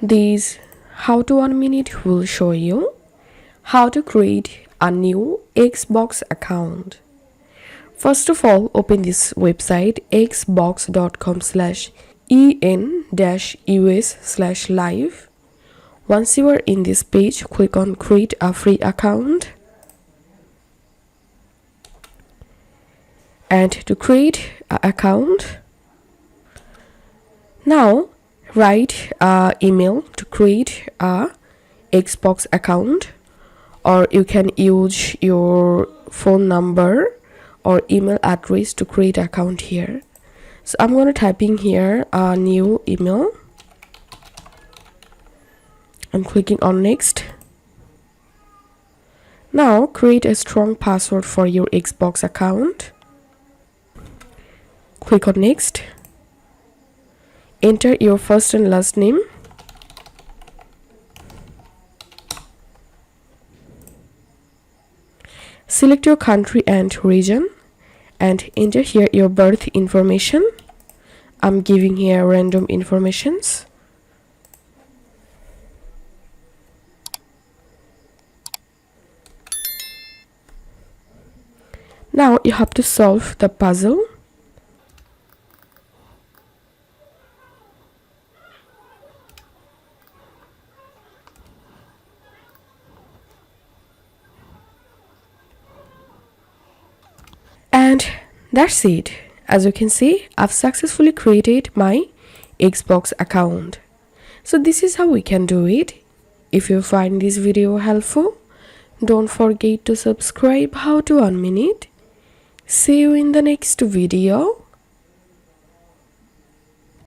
This how to 1 minute will show you how to create a new Xbox account. First of all, open this website xbox.com/en-us/live. Once you are in this page, click on create a free account. And to create an account, now write an email to create a Xbox account, or you can use your phone number or email address to create an account here. So I'm going to typing here a new email. I'm clicking on next. Now create a strong password for your Xbox account. Click on next. Enter your first and last name. Select your country and region and enter here your birth information. I'm giving here random informations. Now you have to solve the puzzle. And that's it. As you can see, I've successfully created my Xbox account. So this is how we can do it. If you find this video helpful, don't forget to subscribe how to 1 minute. See you in the next video.